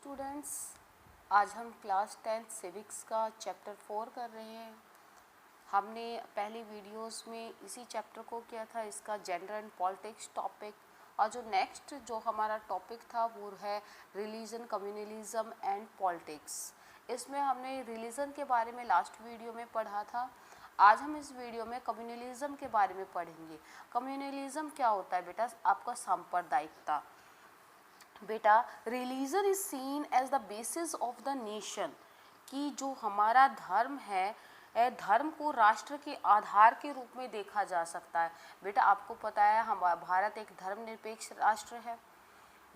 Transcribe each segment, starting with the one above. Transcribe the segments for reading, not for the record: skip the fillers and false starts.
Students, आज हम class 10 civics का चैप्टर 4 कर रहे हैं। हमने पहली वीडियोस में इसी चैप्टर को किया था, इसका जेंडर एंड पॉलिटिक्स टॉपिक। और जो नेक्स्ट जो हमारा टॉपिक था वो है रिलीजन, कम्युनलिज्म एंड पॉलिटिक्स। इसमें हमने रिलीजन के बारे में लास्ट वीडियो में पढ़ा था। आज हम इस वीडियो में कम्युनलिज्म के बारे में पढ़ेंगे। कम्युनलिज्म क्या होता है बेटा? आपका सांप्रदायिकता। बेटा, religion is seen as the basis of the nation, कि जो हमारा धर्म है, धर्म को राष्ट्र के आधार के रूप में देखा जा सकता है। बेटा, आपको पता है हमारा भारत एक धर्मनिरपेक्ष राष्ट्र है।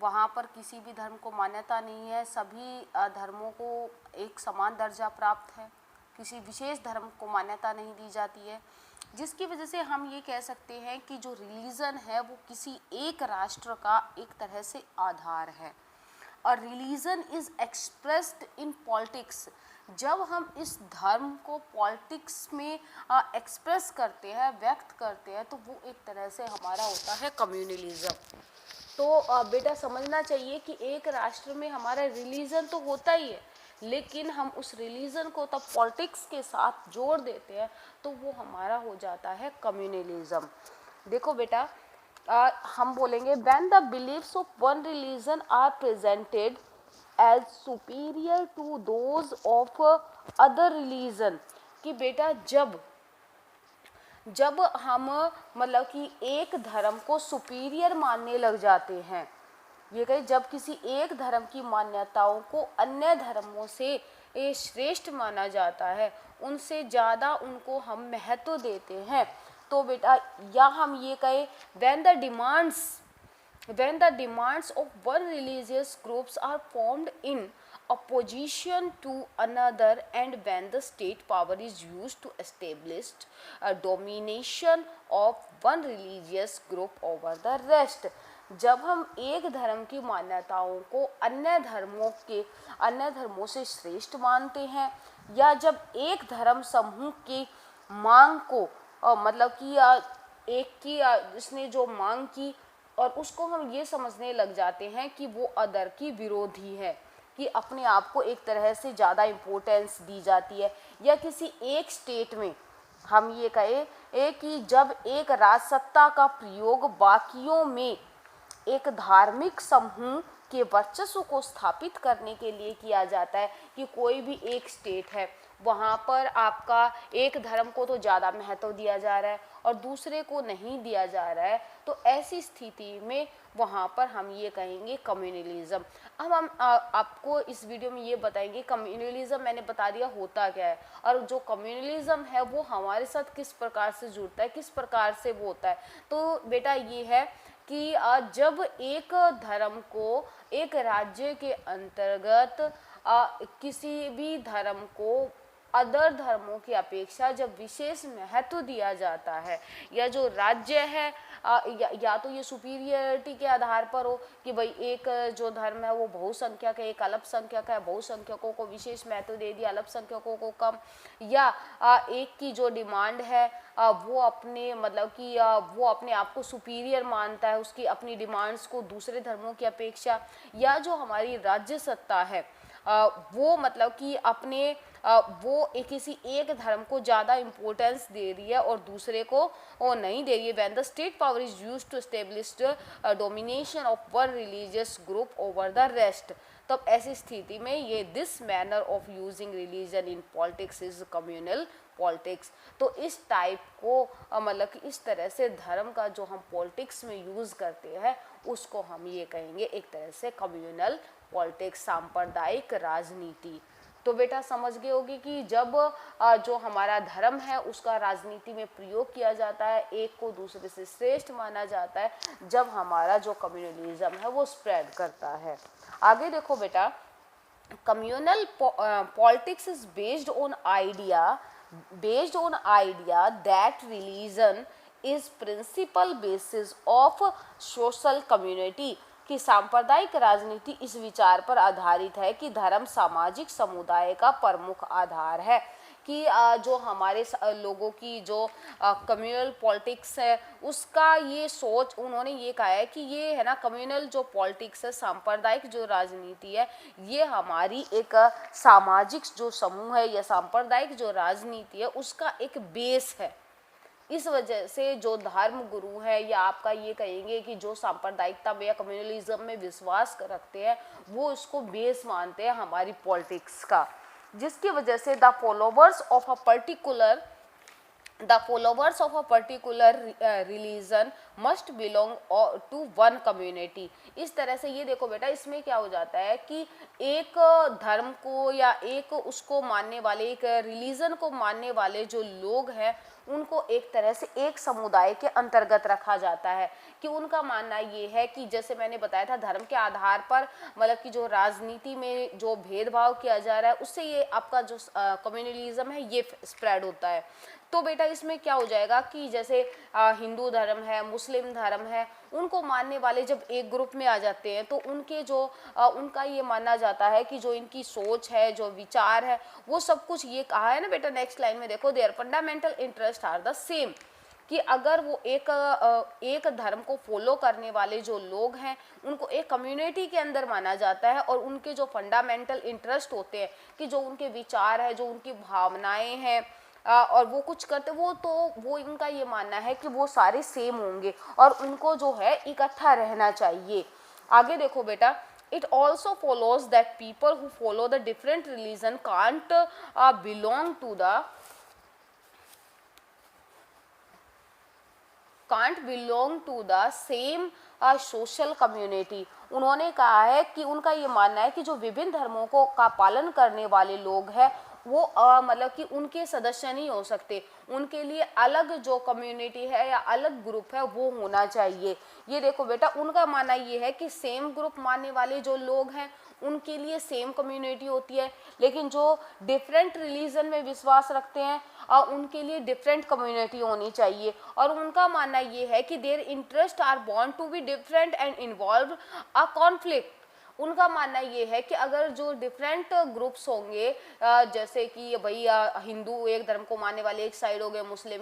वहाँ पर किसी भी धर्म को मान्यता नहीं है, सभी धर्मों को एक समान दर्जा प्राप्त है, किसी विशेष धर्म को मान्यता नहीं दी जाती है, जिसकी वजह से हम ये कह सकते हैं कि जो रिलीजन है वो किसी एक राष्ट्र का एक तरह से आधार है। और religion is expressed in politics. जब हम इस धर्म को पॉलिटिक्स में एक्सप्रेस करते हैं, व्यक्त करते हैं, तो वो एक तरह से हमारा होता है कम्युनलिज्म। तो बेटा समझना चाहिए कि एक राष्ट्र में हमारा रिलीजन तो होता ही है, लेकिन हम उस रिलीजन को तब पॉलिटिक्स के साथ जोड़ देते हैं तो वो हमारा हो जाता है कम्युनलिज्म। देखो बेटा, हम बोलेंगे when the beliefs of one religion are presented as superior to those of other religion, कि बेटा जब हम मतलब कि एक धर्म को सुपीरियर मानने लग जाते हैं, ये कहे जब किसी एक धर्म की मान्यताओं को अन्य धर्मों से श्रेष्ठ माना जाता है, उनसे ज़्यादा उनको हम महत्व देते हैं, तो बेटा या हम ये कहें when the demands of one religious groups are formed in opposition to another, and when the state power is used to establish a domination of one religious group over the rest। जब हम एक धर्म की मान्यताओं को अन्य धर्मों से श्रेष्ठ मानते हैं, या जब एक धर्म समूह की मांग को मतलब कि एक की इसने जो मांग की और उसको हम ये समझने लग जाते हैं कि वो अदर की विरोधी है, कि अपने आप को एक तरह से ज़्यादा इम्पोर्टेंस दी जाती है, या किसी एक स्टेट में हम ये कहें कि जब एक राजसत्ता का प्रयोग बाकियों में एक धार्मिक समूह के वर्चस्व को स्थापित करने के लिए किया जाता है, कि कोई भी एक स्टेट है, वहाँ पर आपका एक धर्म को तो ज़्यादा महत्व दिया जा रहा है और दूसरे को नहीं दिया जा रहा है, तो ऐसी स्थिति में वहाँ पर हम ये कहेंगे कम्युनलिज्म। अब हम आपको इस वीडियो में ये बताएंगे कम्युनलिज्म मैंने बता दिया होता क्या है, और जो कम्युनलिज्म है वो हमारे साथ किस प्रकार से जुड़ता है, किस प्रकार से वो होता है। तो बेटा ये है कि जब एक धर्म को एक राज्य के अंतर्गत किसी भी धर्म को अदर धर्मों की अपेक्षा जब विशेष महत्व दिया जाता है, या जो राज्य है या तो ये सुपीरियरिटी के आधार पर हो कि भाई एक जो धर्म है वो बहुसंख्यक है, एक अल्पसंख्यक है, बहुसंख्यकों को विशेष महत्व दे दिया, अल्पसंख्यकों को कम, या एक की जो डिमांड है वो अपने मतलब कि वो अपने आप को सुपीरियर मानता है, उसकी अपनी डिमांड्स को दूसरे धर्मों की अपेक्षा, या जो हमारी राज्य सत्ता है वो मतलब कि अपने वो किसी एक धर्म को ज़्यादा इम्पोर्टेंस दे रही है और दूसरे को वो नहीं दे रही है। When the state power is used to establish domination of one religious group over the rest, तब ऐसी स्थिति में ये this manner of using religion in politics is communal politics. तो इस टाइप को मतलब कि इस तरह से धर्म का जो हम पॉलिटिक्स में यूज़ करते हैं उसको हम ये कहेंगे एक तरह से कम्युनल पॉलिटिक्स, सांप्रदायिक राजनीति। तो बेटा समझ गए होगी कि जब जो हमारा धर्म है उसका राजनीति में प्रयोग किया जाता है, एक को दूसरे से श्रेष्ठ माना जाता है, जब हमारा जो कम्युनलिज्म है वो स्प्रेड करता है। आगे देखो बेटा, communal politics is based on idea that religion is principal basis of social community, कि सांप्रदायिक राजनीति इस विचार पर आधारित है कि धर्म सामाजिक समुदाय का प्रमुख आधार है, कि जो हमारे लोगों की जो कम्युनल पॉलिटिक्स है उसका ये सोच, उन्होंने ये कहा है कि ये है ना कम्युनल जो पॉलिटिक्स है, सांप्रदायिक जो राजनीति है, ये हमारी एक सामाजिक जो समूह है या सांप्रदायिक जो राजनीति है उसका एक बेस है। इस वजह से जो धर्म गुरु है या आपका ये कहेंगे कि जो सांप्रदायिकता में या कम्युनलिज्म में विश्वास रखते हैं वो इसको बेस मानते हैं हमारी पॉलिटिक्स का, जिसकी वजह से the followers of a particular religion must belong to one community. इस तरह से ये देखो बेटा, इसमें क्या हो जाता है कि एक धर्म को या एक उसको मानने वाले, एक रिलीजन को मानने वाले जो लोग हैं उनको एक तरह से एक समुदाय के अंतर्गत रखा जाता है, कि उनका मानना ये है कि जैसे मैंने बताया था धर्म के आधार पर मतलब कि जो राजनीति में जो भेदभाव किया जा रहा है उससे ये आपका जो कम्युनलिज्म है ये स्प्रेड होता है। तो बेटा इसमें क्या हो जाएगा कि जैसे हिंदू धर्म है, मुस्लिम धर्म है, उनको मानने वाले जब एक ग्रुप में आ जाते हैं तो उनके जो उनका ये माना जाता है कि जो इनकी सोच है, जो विचार है, वो सब कुछ ये कहा है ना बेटा नेक्स्ट लाइन में देखो, their fundamental interest are the same, कि अगर वो एक धर्म को फॉलो करने वाले जो लोग हैं उनको एक कम्युनिटी के अंदर माना जाता है और उनके जो फंडामेंटल इंटरेस्ट होते हैं कि जो उनके विचार है, जो उनकी भावनाएं हैं और वो कुछ करते वो इनका ये मानना है कि वो सारे सेम होंगे और उनको जो है इकट्ठा रहना चाहिए। आगे देखो बेटा, it also follows that people who follow the different religion can't belong to the same social community. उन्होंने कहा है कि उनका ये मानना है कि जो विभिन्न धर्मों को का पालन करने वाले लोग हैं वो मतलब कि उनके सदस्य नहीं हो सकते, उनके लिए अलग जो कम्युनिटी है या अलग ग्रुप है वो होना चाहिए। ये देखो बेटा, उनका मानना ये है कि सेम ग्रुप मानने वाले जो लोग हैं उनके लिए सेम कम्युनिटी होती है, लेकिन जो डिफरेंट रिलीजन में विश्वास रखते हैं उनके लिए डिफरेंट कम्युनिटी होनी चाहिए। और उनका मानना ये है कि their interest are bound to be different and involve a conflict. उनका मानना ये है कि अगर जो डिफरेंट ग्रुप्स होंगे जैसे कि भाई हिंदू एक धर्म को मानने वाले एक साइड हो गए, मुस्लिम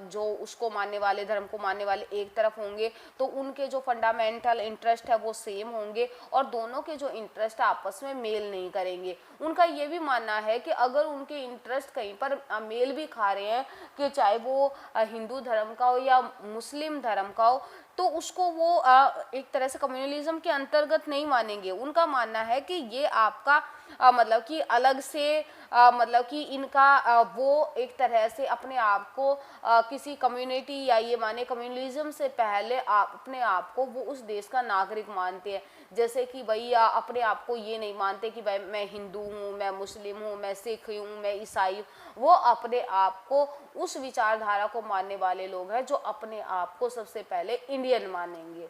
जो उसको मानने वाले धर्म को मानने वाले एक तरफ होंगे, तो उनके जो फंडामेंटल इंटरेस्ट है वो सेम होंगे और दोनों के जो इंटरेस्ट आपस में मेल नहीं करेंगे। उनका ये भी मानना है कि अगर उनके इंटरेस्ट कहीं पर मेल भी खा रहे हैं, कि चाहे वो हिंदू धर्म का हो या मुस्लिम धर्म का हो, तो उसको वो एक तरह से कम्युनलिज्म के अंतर्गत नहीं मानेंगे। उनका मानना है कि ये आपका मतलब कि अलग से मतलब कि इनका वो एक तरह से अपने आप को किसी कम्युनिटी या ये माने कम्युनलिज्म से पहले अपने आप को वो उस देश का नागरिक मानते हैं। जैसे कि भाई अपने आप को ये नहीं मानते कि भाई मैं हिंदू हूँ, मैं मुस्लिम हूँ, मैं सिख हूँ, मैं ईसाई हूँ। वो अपने आप को उस विचारधारा को मानने वाले लोग हैं जो अपने आप को सबसे पहले इंडियन मानेंगे।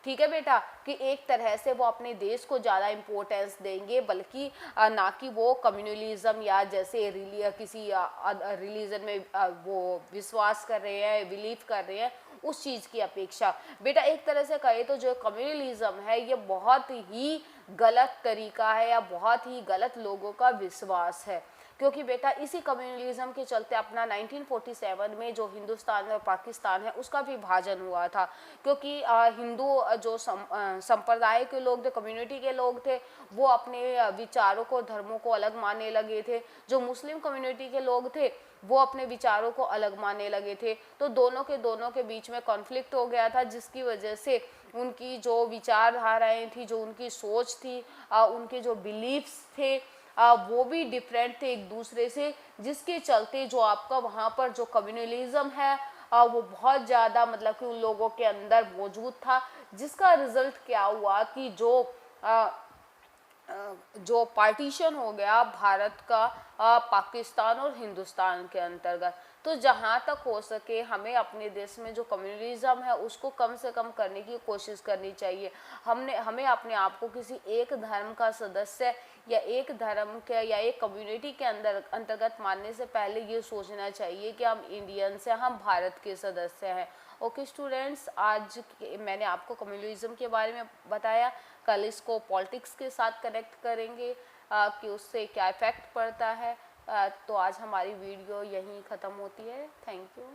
ठीक है बेटा, कि एक तरह से वो अपने देश को ज़्यादा इम्पोर्टेंस देंगे, बल्कि ना कि वो कम्युनलिज्म या जैसे किसी रिलीजन में वो विश्वास कर रहे हैं, बिलीव कर रहे हैं उस चीज़ की अपेक्षा। बेटा एक तरह से कहे तो जो कम्युनलिज्म है ये बहुत ही गलत तरीका है या बहुत ही गलत लोगों का विश्वास है, क्योंकि बेटा इसी कम्युनलिज्म के चलते अपना 1947 में जो हिंदुस्तान और पाकिस्तान है उसका विभाजन हुआ था। क्योंकि हिंदू जो संप्रदाय के लोग थे, कम्युनिटी के लोग थे, वो अपने विचारों को, धर्मों को अलग मानने लगे थे। जो मुस्लिम कम्युनिटी के लोग थे वो अपने विचारों को अलग मानने लगे थे। तो दोनों के बीच में कॉन्फ्लिक्ट हो गया था, जिसकी वजह से उनकी जो विचारधाराएँ थी, जो उनकी सोच थी, उनके जो बिलीफ्स थे वो भी डिफरेंट थे एक दूसरे से, जिसके चलते जो आपका वहाँ पर जो कम्युनलिज्म है वो बहुत ज़्यादा मतलब कि उन लोगों के अंदर मौजूद था। जिसका रिजल्ट क्या हुआ कि जो पार्टीशन हो गया भारत का पाकिस्तान और हिंदुस्तान के अंतर्गत। तो जहाँ तक हो सके हमें अपने देश में जो कम्युनलिज्म है उसको कम से कम करने की कोशिश करनी चाहिए। हमें अपने आप को किसी एक धर्म का सदस्य या एक धर्म के या एक कम्युनिटी के अंतर्गत मानने से पहले ये सोचना चाहिए कि हम इंडियंस हैं, हम भारत के सदस्य हैं। ओके स्टूडेंट्स, आज मैंने आपको कम्युनलिज्म के बारे में बताया। कल इसको पॉलिटिक्स के साथ कनेक्ट करेंगे कि उससे क्या इफ़ेक्ट पड़ता है। तो आज हमारी वीडियो यहीं ख़त्म होती है। Thank you.